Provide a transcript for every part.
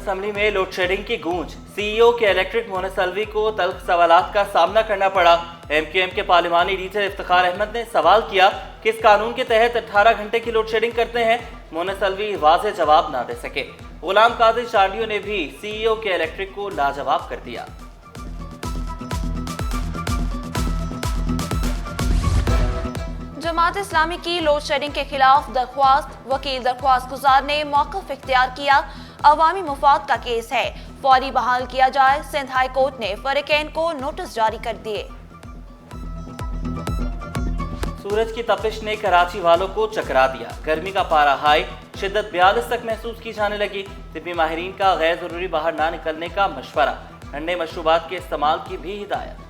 Assembly में load shedding की गूंज, सीईओ के इलेक्ट्रिक मुनसलवी को तल्ख सवालात का सामना करना पड़ा। एमक्यूएम के पार्लिमानी लीडर इफ्तिखार अहमद ने सवाल किया, किस कानून के तहत 18 घंटे की लोड शेडिंग करते हैं? मुनसलवी वाज़ेह जवाब ना दे सके। गुलाम कादिर चांडियो ने भी सीईओ के इलेक्ट्रिक को लाजवाब कर दिया। जमात इस्लामी की लोड शेडिंग के खिलाफ दरख्वास्त, वकील दरख्वास्त गुजार ने मौक़िफ़ इख्तियार किया। अवामी मुफाद का केस है, फौरी बहाल किया जाए। सिंध हाई कोर्ट ने फरीकैन को नोटिस जारी कर दिए। सूरज की तपिश ने कराची वालों को चकरा दिया। गर्मी का पारा हाई, शिद्दत 42 तक महसूस की जाने लगी। तिब्बी माहिरीन का गैर जरूरी बाहर ना निकलने का मशवरा, ठंडे मशरूबात के इस्तेमाल की भी हिदायत।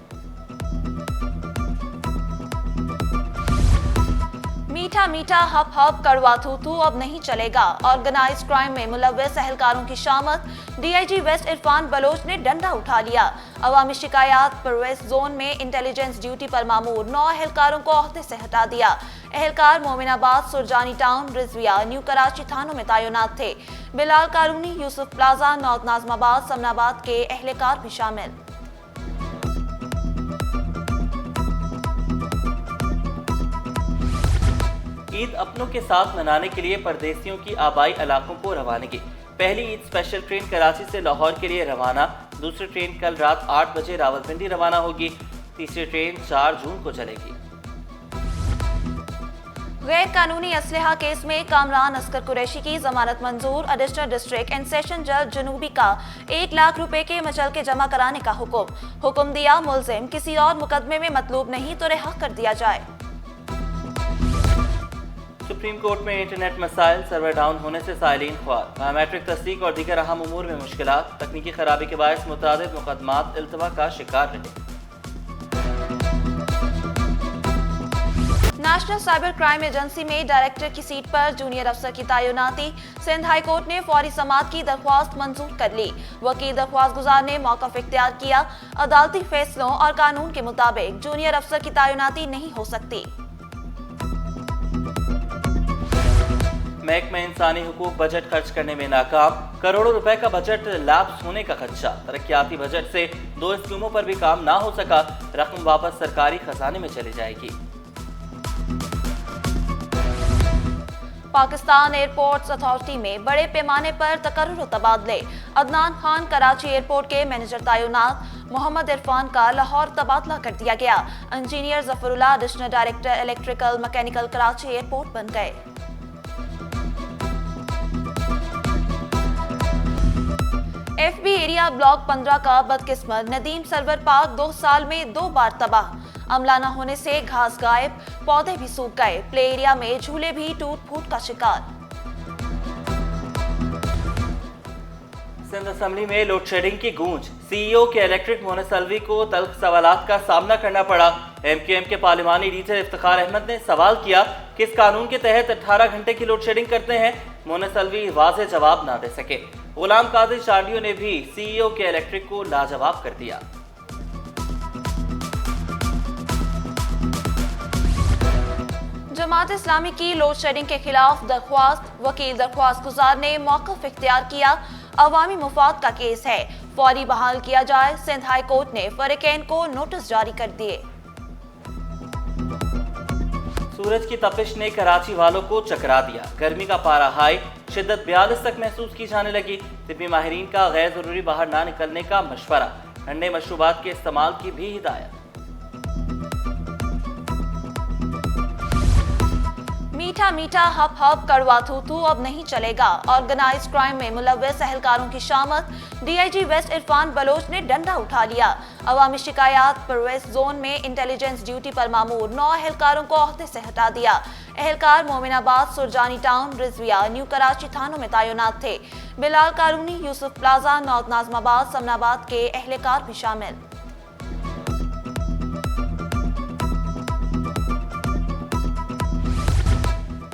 मीठा मीठा हप हप कड़वा थू थू अब नहीं चलेगा। ऑर्गेनाइज्ड क्राइम में मुलव्वस एहलकारों की शामत, डीआईजी वेस्ट इरफान बलोच ने डंडा उठा लिया। अवामी शिकायत पर वेस्ट जोन में इंटेलिजेंस ड्यूटी पर मामूर 9 एहलकारों को ओहदे से हटा दिया। एहलकार मोमिनाबाद, सुरजानी टाउन, रिजविया, न्यू कराची थानों में तैनात थे। बिलाल कारूनी, यूसुफ प्लाजा, नॉर्थ नाजमाबाद, समनाबाद के एहलकार भी शामिल। ईद अपनों के साथ मनाने के लिए परदेसियों की आबाई इलाकों को रवानगी। पहली ईद स्पेशल ट्रेन कराची से लाहौर के लिए रवाना। दूसरी ट्रेन कल रात 8 बजे रावलपिंडी रवाना होगी। तीसरी ट्रेन 4 जून को चलेगी। गैर कानूनी असलहा केस में कामरान अस्कर कुरैशी की जमानत मंजूर। एडिशनल डिस्ट्रिक्ट एंड सेशन जज जनूबी का 1 लाख रुपए के मचलके जमा कराने का हुक्म दिया। मुलजिम किसी और मुकदमे में मतलूब नहीं तो रिहा कर दिया जाए। सुप्रीम कोर्ट में इंटरनेट मसाइल, सर्वर डाउन होने से साइलिन ख्वार, बायोमेट्रिक तस्दीक और दीगर अहम उमूर में मुश्किलात, तकनीकी खराबी के बायस मुतादिद मुकदमात इल्तवा का शिकार रहे। नेशनल साइबर क्राइम एजेंसी में डायरेक्टर की सीट पर जूनियर अफसर की तैनाती। सिंध हाई कोर्ट ने फौरी समाअत की दरख्वास्त मंजूर कर ली। वकील दरख्वास्त गुजार ने मौक़िफ़ इख्तियार किया। अदालती फैसलों और कानून के मुताबिक जूनियर अफसर की तैनाती नहीं हो सकती। महकमा इंसानी हुकूक बजट खर्च करने में नाकाम। करोड़ों रुपए का बजट लैप्स होने का खदशा। तरक्याती बजट से 2 स्कीमों पर भी काम ना हो सका। रकम वापस सरकारी खजाने में चली जाएगी। पाकिस्तान एयरपोर्ट्स अथॉरिटी में बड़े पैमाने पर तकर्रुर तबादले। अदनान खान कराची एयरपोर्ट के मैनेजर तैनात। मोहम्मद इरफान का लाहौर तबादला कर दिया गया। Engineer Zafrullah additional director electrical mechanical Karachi airport बन गए। एफबी एरिया ब्लॉक 15 का बदकिस्मत नदीम सरवर पार्क 2 साल में 2 बार तबाह। अमला न होने से घास गायब, पौधे भी सूख गए। प्ले एरिया में झूले भी टूट फूट का शिकार। सिंध असेंबली में लोड शेडिंग की गूंज, सीईओ के इलेक्ट्रिक मुनसलवी को तल्ख सवालात का सामना करना पड़ा। एमक्यूएम के पार्लिमानी लीडर इफ्तिखार अहमद ने सवाल किया, किस कानून के तहत 18 घंटे की लोड शेडिंग करते हैं? मुनसलवी वाज़ेह जवाब ना दे सके। गुलाम कादिर चांडियो ने भी सीईओ के इलेक्ट्रिक को लाजवाब कर दिया। जमात इस्लामी की लोड शेडिंग के खिलाफ दरख्वास्त, वकील दरख्वास्त गुजार ने मौक़िफ़ इख्तियार किया। अवामी मुफाद का केस है, फौरी बहाल किया जाए। सिंध हाई कोर्ट ने फरीकैन को नोटिस जारी कर दिए। सूरज की तपिश ने कराची वालों को चकरा दिया। गर्मी का पारा हाई, शिद्दत 42 तक महसूस की जाने लगी। तिब्बी माहिरीन का गैर जरूरी बाहर ना निकलने का मशवरा, ठंडे मशरूबात के इस्तेमाल की भी हिदायत। मीठा मीठा हप हप कड़वा थू थू अब नहीं चलेगा। ऑर्गेनाइज्ड क्राइम में मुलव्वस एहलकारों की शामत, डीआईजी वेस्ट इरफान बलोच ने डंडा उठा लिया। अवामी शिकायत पर वेस्ट जोन में इंटेलिजेंस ड्यूटी पर मामूर 9 एहलकारों को ओहदे से हटा दिया। एहलकार मोमिनाबाद, सुरजानी टाउन, रिजविया, न्यू कराची थानों में तैनात थे। बिलाल कारूनी, यूसुफ प्लाजा, नॉर्थ नाजमाबाद, समनाबाद के एहलकार भी शामिल।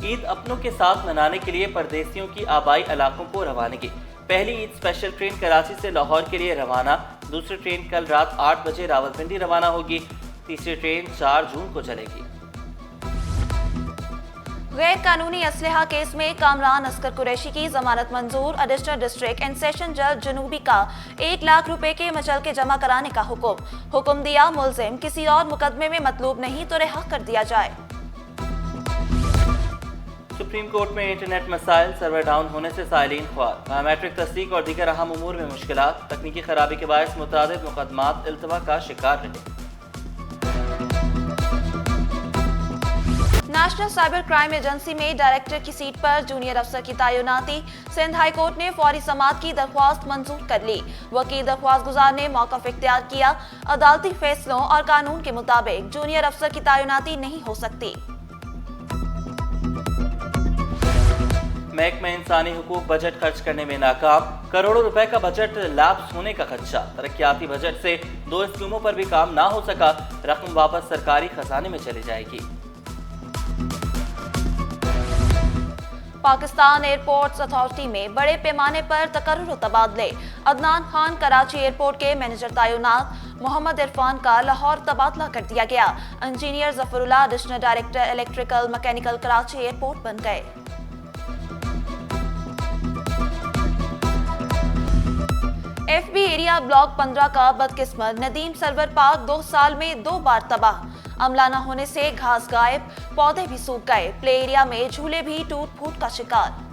ईद अपनों के साथ मनाने के लिए परदेसियों की आबाई इलाकों को रवानगी। पहली ईद स्पेशल ट्रेन कराची से लाहौर के लिए रवाना। दूसरी ट्रेन कल रात 8 बजे रावलपिंडी रवाना होगी। तीसरी ट्रेन 4 जून को चलेगी। गैर कानूनी असलहा केस में कामरान अस्कर कुरैशी की जमानत मंजूर। एडिशनल डिस्ट्रिक्ट एंड सेशन जज जनूबी का 1 लाख रुपए के मचल के जमा कराने का हुक्म दिया। मुलजिम किसी और मुकदमे में मतलूब नहीं तो रिहा कर दिया जाए। सुप्रीम कोर्ट में इंटरनेट मसाइल, सर्वर डाउन होने से साइलिन ख्वार, बायोमेट्रिक तस्दीक और दीगर अहम उमूर में मुश्किलात, तकनीकी खराबी के बायस मुतादिद मुकदमात इल्तवा का शिकार रहे। नेशनल साइबर क्राइम एजेंसी में डायरेक्टर की सीट पर जूनियर अफसर की तैनाती। सिंध हाई कोर्ट ने फौरी समाअत की दरख्वास्त मंजूर कर ली। वकील दरख्वास्त गुजार ने मौक़िफ़ इख्तियार किया। अदालती फैसलों और कानून के मुताबिक जूनियर अफसर की तैनाती नहीं हो सकती। महकमा इंसानी हुकूक बजट खर्च करने में नाकाम, करोड़ों रुपए का बजट लैप्स होने का खदशा। तरक्याती बजट से 2 स्कीमों पर भी काम ना हो सका, रकम वापस सरकारी खजाने में चली जाएगी। पाकिस्तान एयरपोर्ट्स अथॉरिटी में बड़े पैमाने पर तकर्रुर तबादले। अदनान खान कराची एयरपोर्ट के मैनेजर तैनात। मोहम्मद इरफान का लाहौर तबादला कर दिया गया। Engineer Zafrullah additional director electrical mechanical Karachi airport बन गए। FB एरिया ब्लॉक 15 का बदकिस्मत नदीम सरवर पार्क 2 साल में 2 बार तबाह। अमला न होने से घास गायब, पौधे भी सूख गए। प्ले एरिया में झूले भी टूट फूट का शिकार।